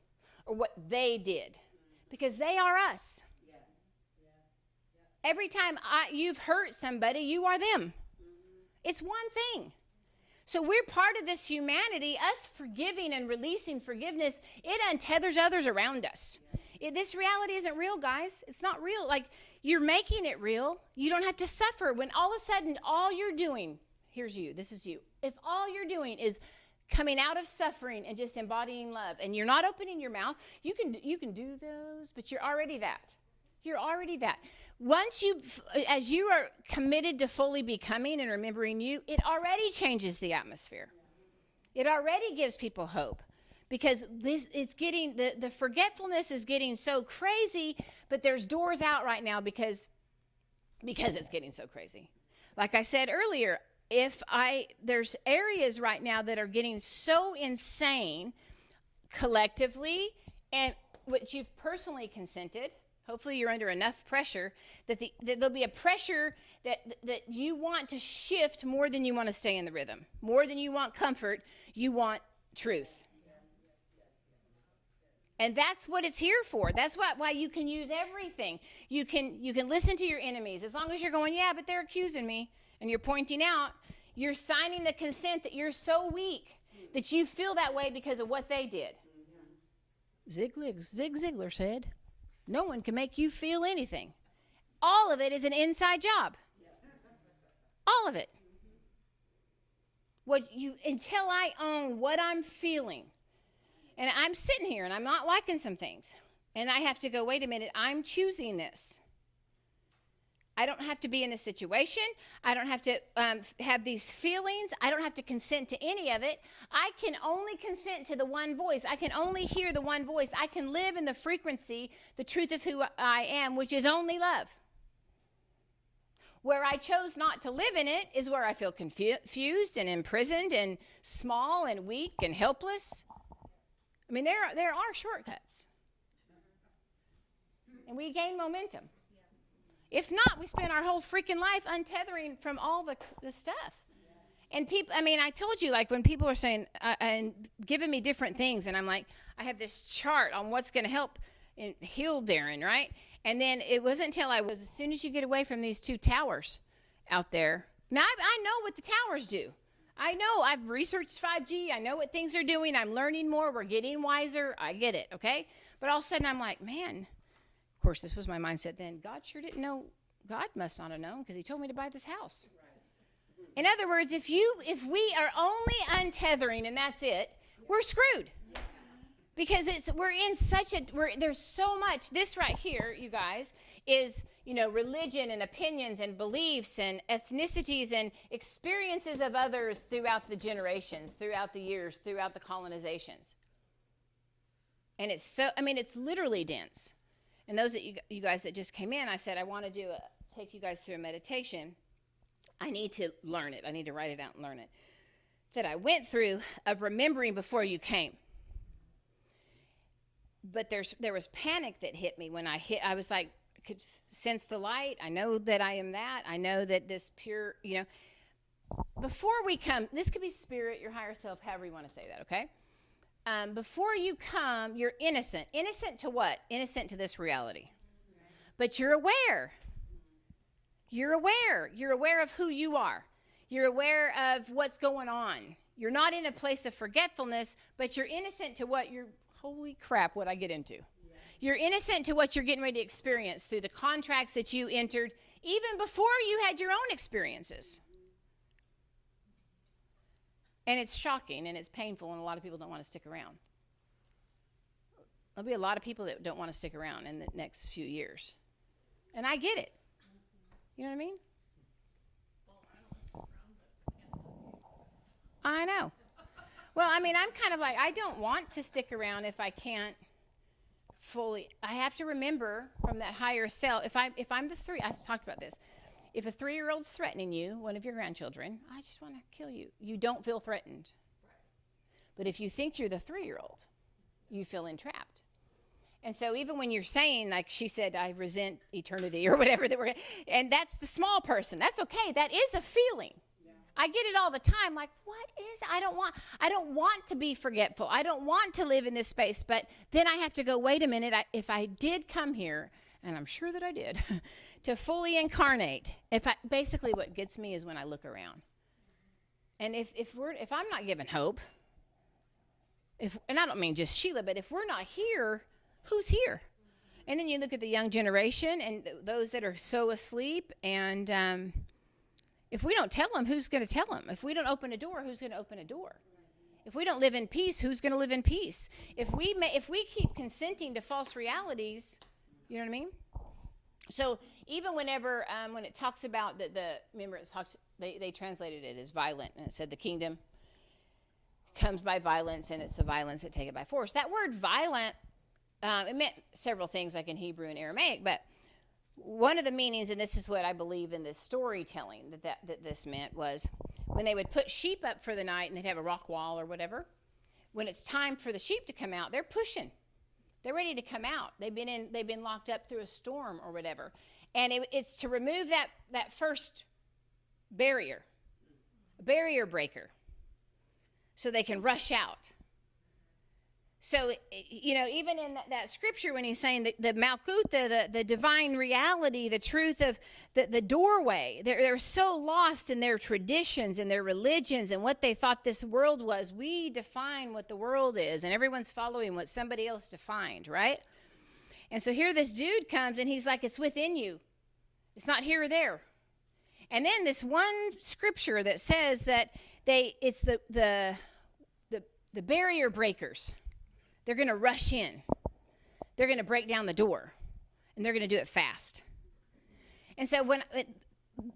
or what they did, because they are us. Yeah. Yeah. Every time you've hurt somebody, you are them. It's one thing. So we're part of this humanity. Us forgiving and releasing forgiveness, it untethers others around us. This reality isn't real, guys. It's not real. Like, you're making it real. You don't have to suffer. When all of a sudden all you're doing, here's you, this is you. If all you're doing is coming out of suffering and just embodying love, and you're not opening your mouth, you can do those, but you're already that. You're already that. Once as you are committed to fully becoming and remembering you, it already changes the atmosphere. It already gives people hope. Because it's getting, the forgetfulness is getting so crazy, but there's doors out right now because it's getting so crazy. Like I said earlier, there's areas right now that are getting so insane collectively, and which you've personally consented. Hopefully you're under enough pressure that there'll be a pressure that you want to shift more than you want to stay in the rhythm. More than you want comfort, you want truth. And that's what it's here for. That's why you can use everything. You can listen to your enemies. As long as you're going, yeah, but they're accusing me, and you're pointing out, you're signing the consent that you're so weak that you feel that way because of what they did. Zig Ziglar said, no one can make you feel anything. All of it is an inside job. All of it. Until I own what I'm feeling. And I'm sitting here and I'm not liking some things. And I have to go, wait a minute, I'm choosing this. I don't have to be in a situation. I don't have to have these feelings. I don't have to consent to any of it. I can only consent to the one voice. I can only hear the one voice. I can live in the frequency, the truth of who I am, which is only love. Where I chose not to live in it is where I feel confused and imprisoned and small and weak and helpless. I mean, there are shortcuts. And we gain momentum. If not, we spend our whole freaking life untethering from all the stuff. And people, I told you, like, when people are saying and giving me different things, and I'm like, I have this chart on what's going to help and heal Darren, right? And then it wasn't until as soon as you get away from these two towers out there. Now, I know what the towers do. I know. I've researched 5G. I know what things are doing. I'm learning more. We're getting wiser. I get it, okay? But all of a sudden, I'm like, man, of course, this was my mindset then. God sure didn't know. God must not have known because he told me to buy this house. In other words, if we are only untethering and that's it, we're screwed. Because there's so much. This right here, you guys, is, religion and opinions and beliefs and ethnicities and experiences of others throughout the generations, throughout the years, throughout the colonizations. And it's literally dense. And those that you guys that just came in, I said I want to take you guys through a meditation I need to learn it. I need to write it out and learn it. That I went through of remembering before you came. But there was panic that hit me when I was like, I could sense the light. I know that I am that. I know that this pure, before we come, this could be spirit, your higher self, however you want to say that, okay? Before you come, you're innocent. Innocent to what? Innocent to this reality. But you're aware. You're aware. You're aware of who you are. You're aware of what's going on. You're not in a place of forgetfulness, but you're innocent to what you're, holy crap, what I get into. You're innocent to what you're getting ready to experience through the contracts that you entered even before you had your own experiences. And it's shocking and it's painful, and a lot of people don't want to stick around. There'll be a lot of people that don't want to stick around in the next few years. And I get it. You know what I mean? I know. Well, I mean, I'm kind of like, I don't want to stick around if I can't fully. I have to remember from that higher self. If I'm the three, I talked about this. If a 3-year-old's threatening you, one of your grandchildren, I just want to kill you. You don't feel threatened. But if you think you're the 3-year-old, you feel entrapped. And so even when you're saying, like she said, I resent eternity or whatever, and that's the small person. That's okay. That is a feeling. Yeah. I get it all the time. Like, what is that? I don't want to be forgetful. I don't want to live in this space. But then I have to go, wait a minute. If I did come here, and I'm sure that I did, to fully incarnate, basically what gets me is when I look around. And if I'm not given hope, and I don't mean just Sheila, but if we're not here, who's here? And then you look at the young generation and those that are so asleep, and if we don't tell them, who's going to tell them? If we don't open a door, who's going to open a door? If we don't live in peace, who's going to live in peace? If we keep consenting to false realities, you know what I mean? So even whenever when it talks about remember it talks, they translated it as violent, and it said the kingdom comes by violence, and it's the violence that take it by force. That word violent, it meant several things, like in Hebrew and Aramaic, but one of the meanings, and this is what I believe in this storytelling that this meant, was when they would put sheep up for the night and they'd have a rock wall or whatever, when it's time for the sheep to come out, they're pushing. They're ready to come out. They've been locked up through a storm or whatever. And it's to remove that first barrier breaker, so they can rush out. So, even in that scripture, when he's saying the Malkuth, the divine reality, the truth of the doorway, they're so lost in their traditions and their religions and what they thought this world was. We define what the world is, and everyone's following what somebody else defined, right? And so here this dude comes, and he's like, it's within you. It's not here or there. And then this one scripture that says that it's the barrier breakers. They're going to rush in. They're going to break down the door, and they're going to do it fast. And so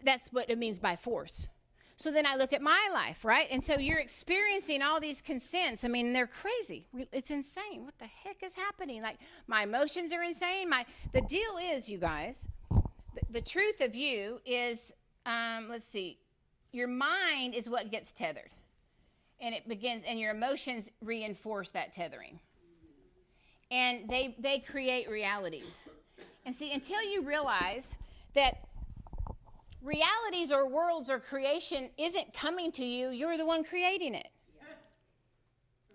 that's what it means by force. So then I look at my life, right? And so you're experiencing all these consents. I mean, they're crazy. It's insane. What the heck is happening? Like, my emotions are insane. The deal is, you guys, the truth of you is, your mind is what gets tethered. And it begins, and your emotions reinforce that tethering. And they create realities. And see, until you realize that realities or worlds or creation isn't coming to you, you're the one creating it.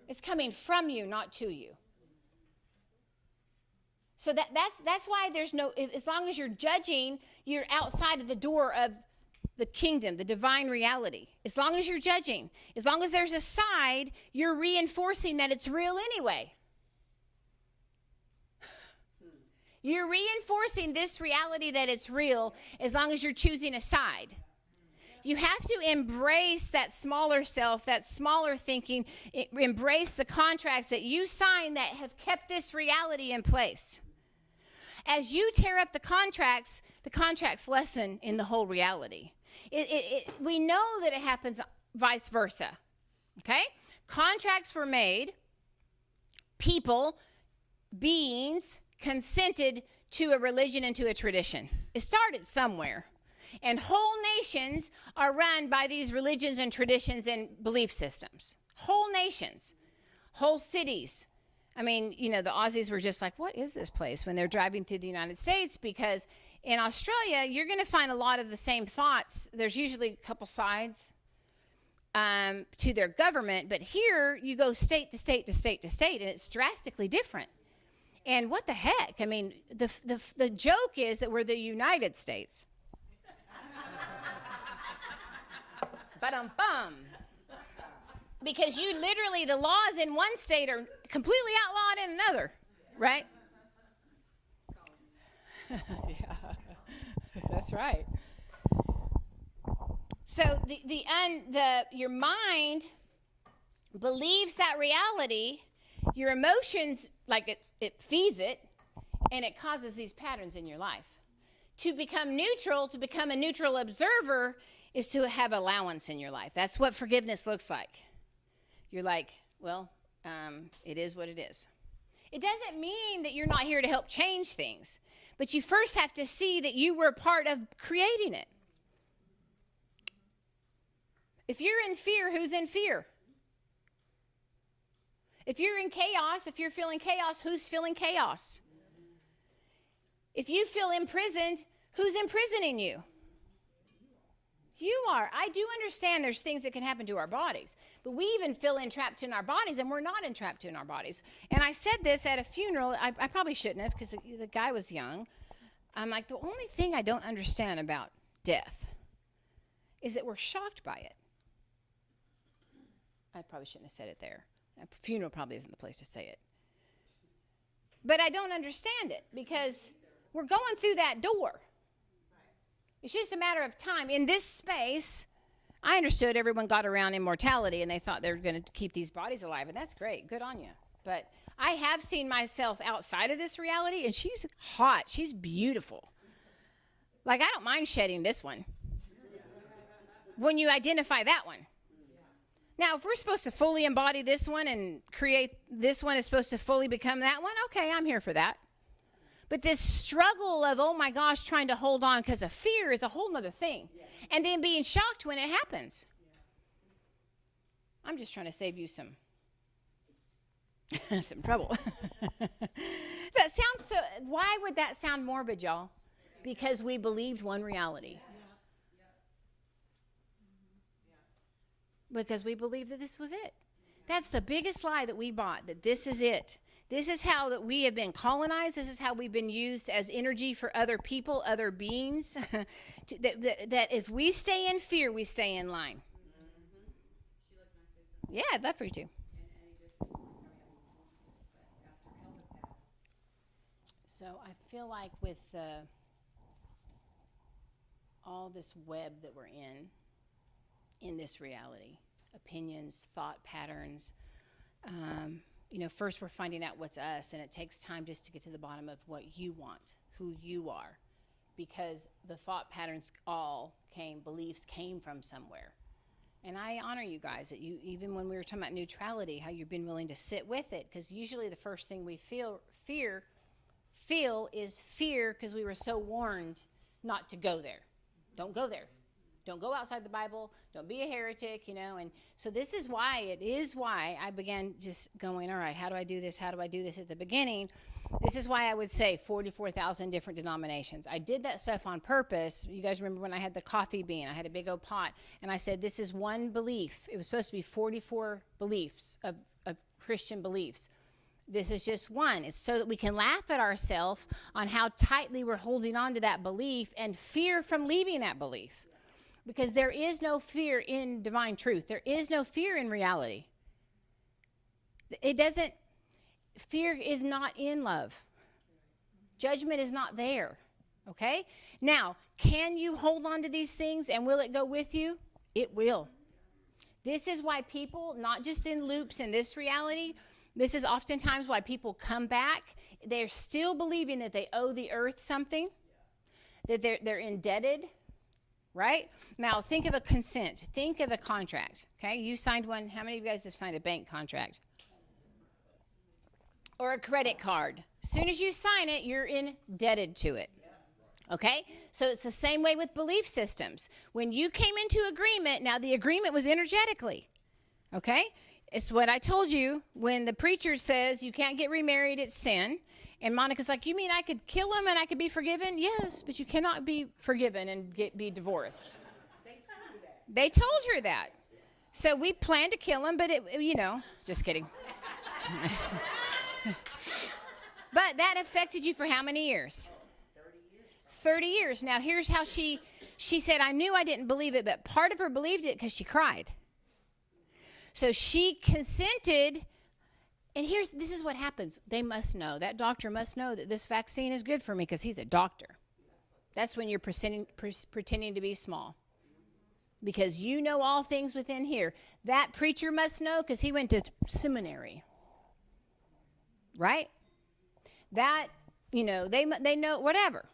It's coming from you, not to you. So that's why there's no, as long as you're judging, you're outside of the door of the kingdom, the divine reality. As long as you're judging, as long as there's a side, you're reinforcing that it's real anyway. You're reinforcing this reality that it's real as long as you're choosing a side. You have to embrace that smaller self, that smaller thinking, embrace the contracts that you sign that have kept this reality in place. As you tear up the contracts lessen in the whole reality. We know that it happens vice versa, okay? Contracts were made, people, beings, consented to a religion and to a tradition. It started somewhere. And whole nations are run by these religions and traditions and belief systems. Whole nations, whole cities. I mean, you know, the Aussies were just like, what is this place when they're driving through the United States? Because in Australia, you're going to find a lot of the same thoughts. There's usually a couple sides to their government. But here, you go state to state to state to state, and it's drastically different. And what the heck? I mean, the joke is that we're the United States. Ba-dum-bum. Because you literally, the laws in one state are completely outlawed in another, right? Yeah, that's right. So your mind believes that reality, your emotions, like it feeds it, and it causes these patterns in your life. To become neutral, to become a neutral observer, is to have allowance in your life. That's what forgiveness looks like. You're like, well, it is what it is. It doesn't mean that you're not here to help change things, but you first have to see that you were a part of creating it. If you're in fear, who's in fear? If you're in chaos, if you're feeling chaos, who's feeling chaos? If you feel imprisoned, who's imprisoning you? You are. I do understand there's things that can happen to our bodies, but we even feel entrapped in our bodies, and we're not entrapped in our bodies. And I said this at a funeral. I probably shouldn't have, because the guy was young. I'm like, the only thing I don't understand about death is that we're shocked by it. I probably shouldn't have said it there. A funeral probably isn't the place to say it. But I don't understand it, because we're going through that door. It's just a matter of time. In this space, I understood everyone got around immortality and they thought they were going to keep these bodies alive, and that's great. Good on you. But I have seen myself outside of this reality, and she's hot. She's beautiful. Like, I don't mind shedding this one when you identify that one. Now, if we're supposed to fully embody this one and create this one is supposed to fully become that one, okay, I'm here for that. But this struggle of, oh my gosh, trying to hold on because of fear is a whole nother thing. Yeah. And then being shocked when it happens. Yeah. I'm just trying to save you some trouble. That sounds so, why would that sound morbid, y'all? Because we believed one reality. Because we believed that this was it. That's the biggest lie that we bought, that this is it. This is how that we have been colonized. This is how we've been used as energy for other people, other beings. that if we stay in fear, we stay in line. Yeah, I'd love for you to. So I feel like with all this web that we're in this reality, opinions, thought patterns, first we're finding out what's us, and it takes time just to get to the bottom of what you want, who you are, because the thought patterns beliefs came from somewhere. And I honor you guys that you, even when we were talking about neutrality, how you've been willing to sit with it, because usually the first thing we feel is fear, because we were so warned not to go there. Don't go there. Don't go outside the Bible. Don't be a heretic, And so this is why I began just going, all right, how do I do this? How do I do this at the beginning? This is why I would say 44,000 different denominations. I did that stuff on purpose. You guys remember when I had the coffee bean? I had a big old pot, and I said, this is one belief. It was supposed to be 44 beliefs of Christian beliefs. This is just one. It's so that we can laugh at ourselves on how tightly we're holding on to that belief and fear from leaving that belief. Because there is no fear in divine truth. There is no fear in reality. Fear is not in love. Judgment is not there. Okay? Now, can you hold on to these things and will it go with you? It will. This is why people, not just in loops in this reality, this is oftentimes why people come back. They're still believing that they owe the earth something, that they're indebted. Right? Now, think of a consent. Think of a contract. Okay? You signed one. How many of you guys have signed a bank contract? Or a credit card. As soon as you sign it, you're indebted to it. Okay? So it's the same way with belief systems. When you came into agreement, now the agreement was energetically. Okay? It's what I told you when the preacher says you can't get remarried, it's sin. And Monica's like, you mean I could kill him and I could be forgiven? Yes, but you cannot be forgiven and be divorced. They told her that. So we planned to kill him, but just kidding. But that affected you for how many years? 30 years. Now, here's how she said, I knew I didn't believe it, but part of her believed it because she cried. So she consented, and this is what happens. They must know, that doctor must know that this vaccine is good for me because he's a doctor. That's when you're pretending to be small. Because you know all things within here. That preacher must know because he went to seminary. Right? That, they know whatever.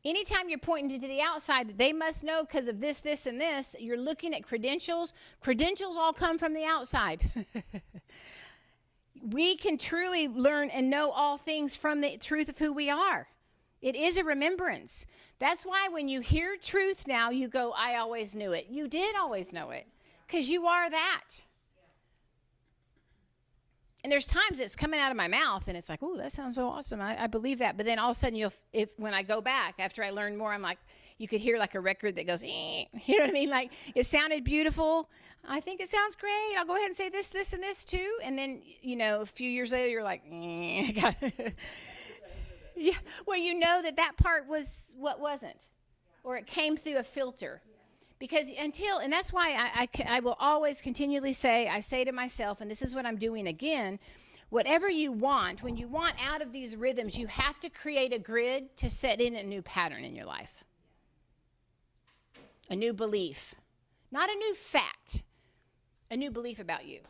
Anytime you're pointing to the outside that they must know because of this, this, and this, you're looking at credentials. Credentials all come from the outside. We can truly learn and know all things from the truth of who we are. It is a remembrance. That's why when you hear truth now, you go, I always knew it. You did always know it because you are that. And there's times it's coming out of my mouth and it's like, oh, that sounds so awesome. I believe that. But then all of a sudden, when I go back, after I learn more, I'm like, you could hear like a record that goes, eh. You know what I mean? Like, it sounded beautiful. I think it sounds great. I'll go ahead and say this, this, and this too. And then, a few years later, you're like, eh. Yeah. Well, you know that part was what wasn't. Or it came through a filter. Because and that's why I will always continually say, I say to myself, and this is what I'm doing again, whatever you want, when you want out of these rhythms, you have to create a grid to set in a new pattern in your life. A new belief. Not a new fact, a new belief about you.